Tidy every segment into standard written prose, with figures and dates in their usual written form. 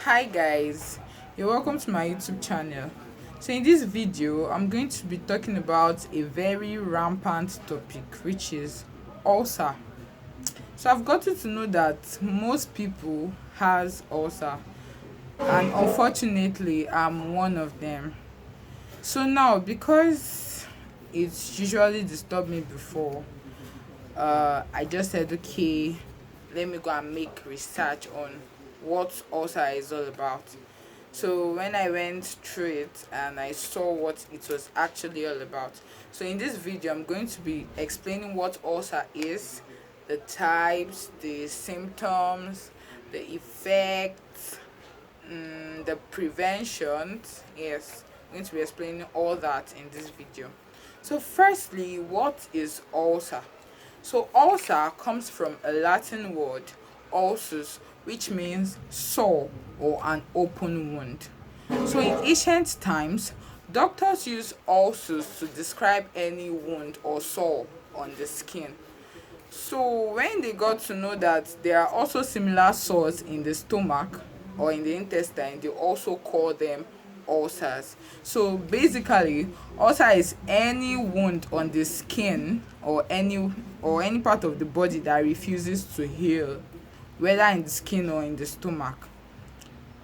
Hi guys, you're welcome to my YouTube channel. So in this video I'm going to be talking about a very rampant topic, which is ulcer. So I've gotten to know that most people has ulcer, and unfortunately I'm one of them. So now, because it's usually disturbed me before, I just said, okay, let me go and make research on what ulcer is all about. So when I went through it and I saw what it was actually all about. So in this video I'm going to be explaining what ulcer is, the types, the symptoms, the effects, the preventions. Yes, I'm going to be explaining all that in this video. So firstly, what is ulcer? So ulcer comes from a Latin word, ulcus, which means sore or an open wound. So in ancient times, doctors used ulcers to describe any wound or sore on the skin. So when they got to know that there are also similar sores in the stomach or in the intestine, they also call them ulcers. So basically, ulcer is any wound on the skin or any part of the body that refuses to heal, whether in the skin or in the stomach.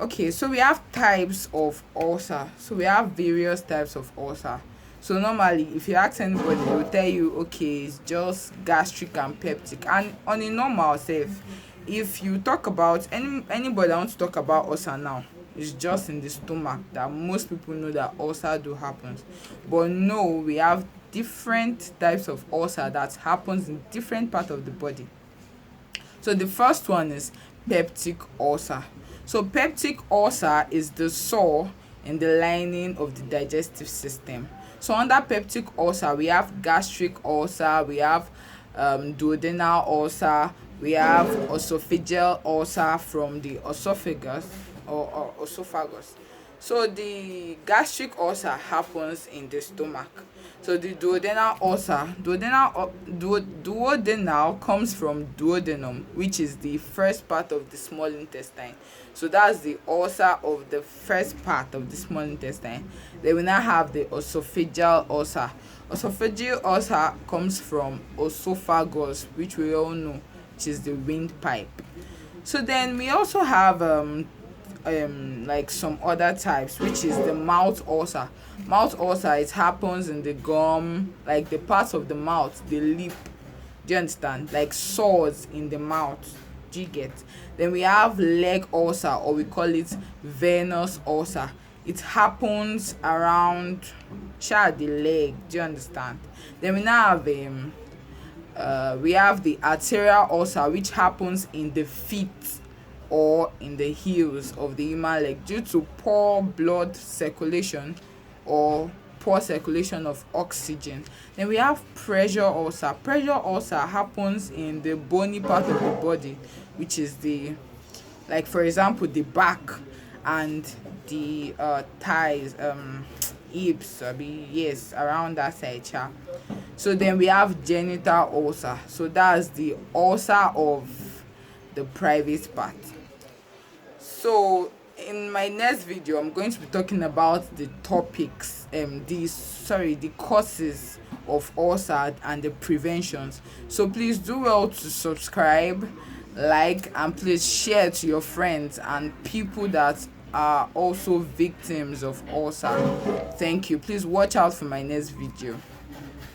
Okay, so we have types of ulcer. So we have various types of ulcer. So normally, if you ask anybody, they will tell you, okay, it's just gastric and peptic. And on a normal self, if you talk about anybody that wants to talk about ulcer now, it's just in the stomach that most people know that ulcer do happens. But no, we have different types of ulcer that happens in different part of the body. So the first one is peptic ulcer. So peptic ulcer is the sore in the lining of the digestive system. So under peptic ulcer, we have gastric ulcer, we have duodenal ulcer, we have esophageal ulcer from the esophagus or esophagus. So the gastric ulcer happens in the stomach. So the duodenal comes from duodenum, which is the first part of the small intestine. So that's the ulcer of the first part of the small intestine. Then we now have the esophageal ulcer. Esophageal ulcer comes from esophagus, which we all know, which is the windpipe. So then we also have like some other types, which is the mouth ulcer. Mouth ulcer, it happens in the gum, like the parts of the mouth, the lip. Do you understand? Like sores in the mouth. Do you get? Then we have leg ulcer, or we call it venous ulcer. It happens around the leg. Do you understand? Then we now have we have the arterial ulcer, which happens in the feet or in the heels of the human leg due to poor blood circulation or poor circulation of oxygen. Then we have pressure ulcer. Pressure ulcer happens in the bony part of the body, which is the, like for example, the back and the thighs, hips, yes, around that side. So then we have genital ulcer. So that's the ulcer of the private part. So in my next video I'm going to be talking about the topics, the causes of ulcer and the preventions. So please do well to subscribe, like, and please share to your friends and people that are also victims of ulcer. Thank you. Please watch out for my next video.